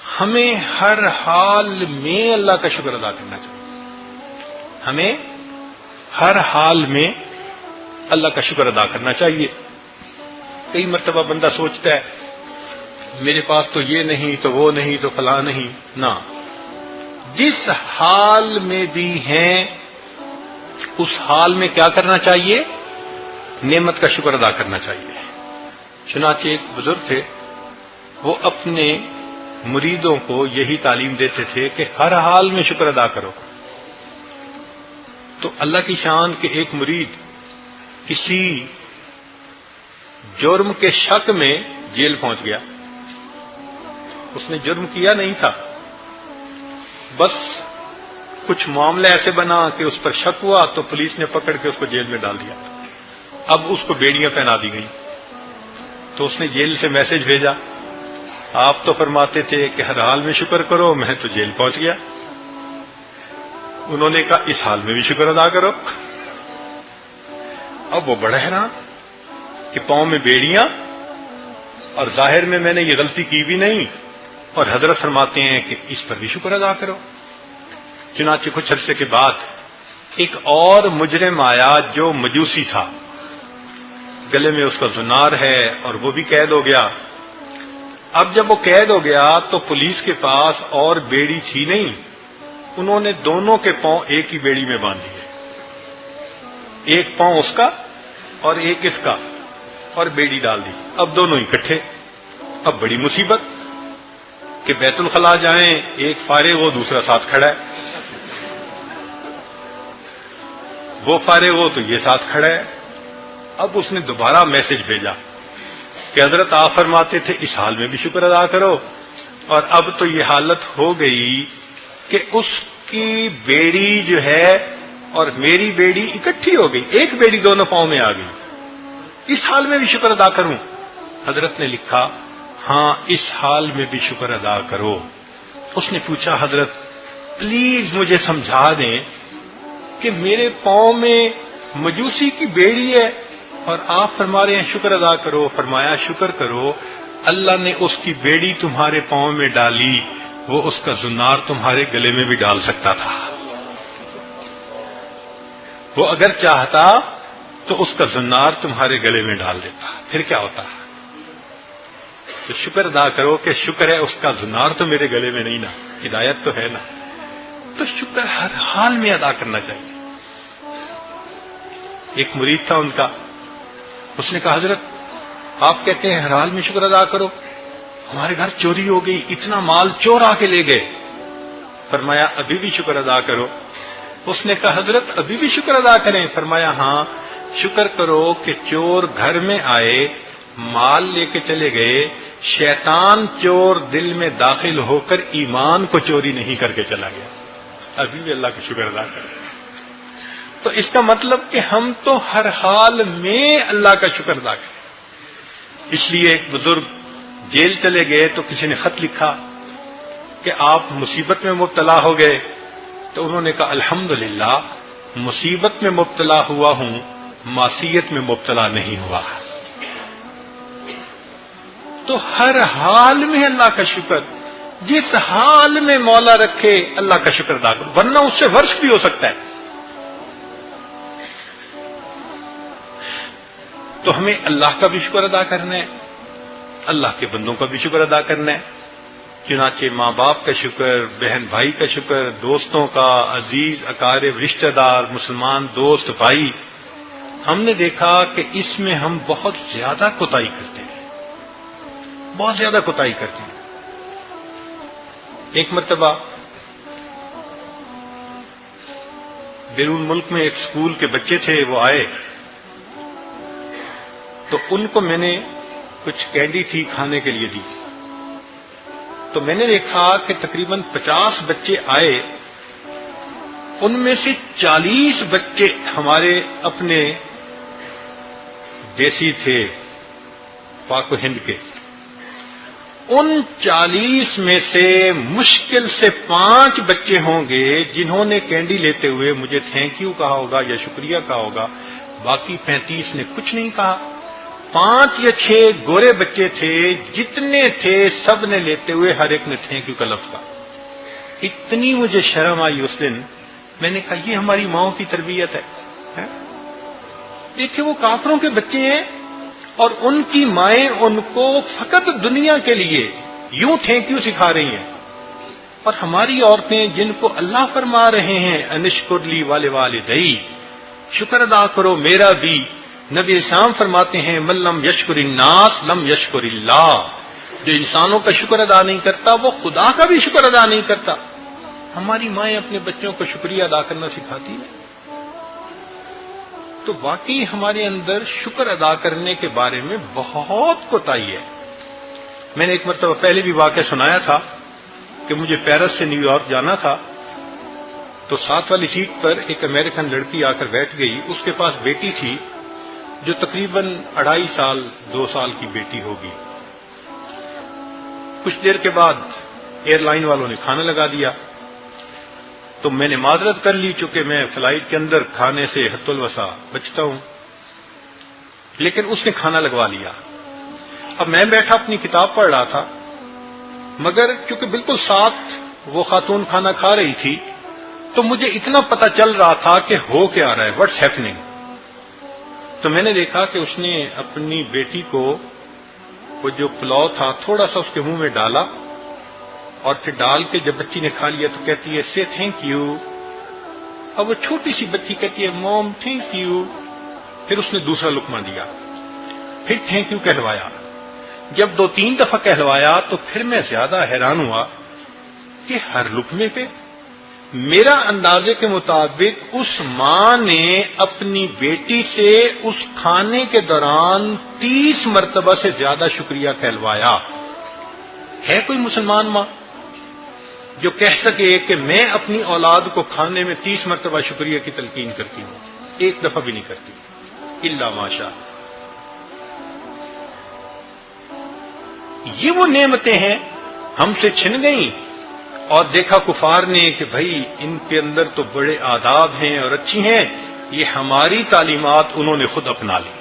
ہمیں ہر حال میں اللہ کا شکر ادا کرنا چاہیے. ہمیں ہر حال میں اللہ کا شکر ادا کرنا چاہیے. کئی مرتبہ بندہ سوچتا ہے میرے پاس تو یہ نہیں تو وہ نہیں تو فلاں نہیں. نہ، جس حال میں بھی ہیں اس حال میں کیا کرنا چاہیے؟ نعمت کا شکر ادا کرنا چاہیے. چنانچہ ایک بزرگ تھے، وہ اپنے مریدوں کو یہی تعلیم دیتے تھے کہ ہر حال میں شکر ادا کرو. تو اللہ کی شان کہ ایک مرید کسی جرم کے شک میں جیل پہنچ گیا. اس نے جرم کیا نہیں تھا، بس کچھ معاملہ ایسے بنا کہ اس پر شک ہوا تو پولیس نے پکڑ کے اس کو جیل میں ڈال دیا. اب اس کو بیڑیاں پہنا دی گئیں. تو اس نے جیل سے میسج بھیجا، آپ تو فرماتے تھے کہ ہر حال میں شکر کرو، میں تو جیل پہنچ گیا. انہوں نے کہا اس حال میں بھی شکر ادا کرو. اب وہ بڑا حیران کہ پاؤں میں بیڑیاں اور ظاہر میں نے یہ غلطی کی بھی نہیں، اور حضرت فرماتے ہیں کہ اس پر بھی شکر ادا کرو. چنانچہ کچھ عرصے کے بعد ایک اور مجرم آیا جو مجوسی تھا، گلے میں اس کا زنار ہے اور وہ بھی قید ہو گیا. اب جب وہ قید ہو گیا تو پولیس کے پاس اور بیڑی تھی نہیں، انہوں نے دونوں کے پاؤں ایک ہی بیڑی میں باندھ دیے. ایک پاؤں اس کا اور ایک اس کا، اور بیڑی ڈال دی. اب دونوں اکٹھے. اب بڑی مصیبت کہ بیت الخلاء جائیں، ایک فارغ ہو دوسرا ساتھ کھڑا ہے، وہ فارغ ہو تو یہ ساتھ کھڑا ہے. اب اس نے دوبارہ میسج بھیجا کہ حضرت آپ فرماتے تھے اس حال میں بھی شکر ادا کرو، اور اب تو یہ حالت ہو گئی کہ اس کی بیڑی جو ہے اور میری بیڑی اکٹھی ہو گئی، ایک بیڑی دونوں پاؤں میں آ گئی، اس حال میں بھی شکر ادا کروں؟ حضرت نے لکھا ہاں اس حال میں بھی شکر ادا کرو. اس نے پوچھا حضرت پلیز مجھے سمجھا دیں کہ میرے پاؤں میں مجوسی کی بیڑی ہے اور آپ فرما رہے ہیں شکر ادا کرو. فرمایا شکر کرو، اللہ نے اس کی بیڑی تمہارے پاؤں میں ڈالی، وہ اس کا زنار تمہارے گلے میں بھی ڈال سکتا تھا. وہ اگر چاہتا تو اس کا زنار تمہارے گلے میں ڈال دیتا، پھر کیا ہوتا؟ تو شکر ادا کرو کہ شکر ہے اس کا زنار تو میرے گلے میں نہیں نا، ہدایت تو ہے نا. تو شکر ہر حال میں ادا کرنا چاہیے. ایک مرید تھا ان کا، اس نے کہا حضرت آپ کہتے ہیں ہر حال میں شکر ادا کرو، ہمارے گھر چوری ہو گئی، اتنا مال چور آ کے لے گئے. فرمایا ابھی بھی شکر ادا کرو. اس نے کہا حضرت ابھی بھی شکر ادا کریں؟ فرمایا ہاں شکر کرو کہ چور گھر میں آئے، مال لے کے چلے گئے، شیطان چور دل میں داخل ہو کر ایمان کو چوری نہیں کر کے چلا گیا. ابھی بھی اللہ کا شکر ادا کریں. تو اس کا مطلب کہ ہم تو ہر حال میں اللہ کا شکر ادا کریں. اس لیے ایک بزرگ جیل چلے گئے تو کسی نے خط لکھا کہ آپ مصیبت میں مبتلا ہو گئے، تو انہوں نے کہا الحمدللہ مصیبت میں مبتلا ہوا ہوں، معصیت میں مبتلا نہیں ہوا. تو ہر حال میں اللہ کا شکر، جس حال میں مولا رکھے اللہ کا شکر ادا کرو، ورنہ اس سے ورش بھی ہو سکتا ہے. تو ہمیں اللہ کا بھی شکر ادا کرنا ہے، اللہ کے بندوں کا بھی شکر ادا کرنا ہے. چنانچہ ماں باپ کا شکر، بہن بھائی کا شکر، دوستوں کا، عزیز اقارب رشتہ دار، مسلمان دوست بھائی، ہم نے دیکھا کہ اس میں ہم بہت زیادہ کوتاہی کرتے ہیں، بہت زیادہ کوتاہی کرتے ہیں. ایک مرتبہ بیرون ملک میں ایک اسکول کے بچے تھے، وہ آئے تو ان کو میں نے کچھ کینڈی تھی کھانے کے لیے دی. تو میں نے دیکھا کہ تقریباً 50 بچے آئے، ان میں سے 40 بچے ہمارے اپنے دیسی تھے، پاک و ہند کے. ان 40 میں سے مشکل سے 5 بچے ہوں گے جنہوں نے کینڈی لیتے ہوئے مجھے تھینک یو کہا ہوگا یا شکریہ کہا ہوگا، باقی 35 نے کچھ نہیں کہا. 5 یا 6 گورے بچے تھے، جتنے تھے سب نے لیتے ہوئے ہر ایک نے تھینک یو کا لفظ کہا۔ اتنی مجھے شرم آئی اس دن، میں نے کہا یہ ہماری ماؤں کی تربیت ہے؟ دیکھیں وہ کافروں کے بچے ہیں اور ان کی مائیں ان کو فقط دنیا کے لیے یوں تھینک یو سکھا رہی ہیں، اور ہماری عورتیں جن کو اللہ فرما رہے ہیں انشکر لی والے والدئی، شکر ادا کرو میرا بھی۔ نبی اسلام فرماتے ہیں من لم یشکر الناس لم یشکر اللہ، جو انسانوں کا شکر ادا نہیں کرتا وہ خدا کا بھی شکر ادا نہیں کرتا۔ ہماری مائیں اپنے بچوں کو شکریہ ادا کرنا سکھاتی ہیں، تو واقعی ہمارے اندر شکر ادا کرنے کے بارے میں بہت کوتاہی ہے۔ میں نے ایک مرتبہ پہلے بھی واقعہ سنایا تھا کہ مجھے پیرس سے نیو یارک جانا تھا، تو 7 والی سیٹ پر ایک امریکن لڑکی آ کر بیٹھ گئی، اس کے پاس بیٹی تھی جو تقریباً 2.5 سال 2 سال کی بیٹی ہوگی۔ کچھ دیر کے بعد ایئر لائن والوں نے کھانا لگا دیا، تو میں نے معذرت کر لی چونکہ میں فلائٹ کے اندر کھانے سے حد الوسع بچتا ہوں، لیکن اس نے کھانا لگوا لیا۔ اب میں بیٹھا اپنی کتاب پڑھ رہا تھا، مگر چونکہ بالکل ساتھ وہ خاتون کھانا کھا رہی تھی تو مجھے اتنا پتہ چل رہا تھا کہ ہو کیا رہا ہے، واٹس ہیپننگ۔ تو میں نے دیکھا کہ اس نے اپنی بیٹی کو وہ جو پلاؤ تھا تھوڑا سا اس کے منہ میں ڈالا، اور پھر ڈال کے جب بچی نے کھا لیا تو کہتی ہے سے تھینک یو۔ اب وہ چھوٹی سی بچی کہتی ہے موم تھینک یو۔ پھر اس نے دوسرا لقمہ دیا، پھر تھینک یو کہلوایا۔ جب 2-3 دفعہ کہلوایا تو پھر میں زیادہ حیران ہوا کہ ہر لقمے پہ میرا اندازے کے مطابق اس ماں نے اپنی بیٹی سے اس کھانے کے دوران 30 مرتبہ سے زیادہ شکریہ کہلوایا۔ ہے کوئی مسلمان ماں جو کہہ سکے کہ میں اپنی اولاد کو کھانے میں 30 مرتبہ شکریہ کی تلقین کرتی ہوں؟ ایک دفعہ بھی نہیں کرتی، الا ماشاء۔ یہ وہ نعمتیں ہیں ہم سے چھن گئیں، اور دیکھا کفار نے کہ بھائی ان کے اندر تو بڑے آداب ہیں اور اچھی ہیں، یہ ہماری تعلیمات انہوں نے خود اپنا لی۔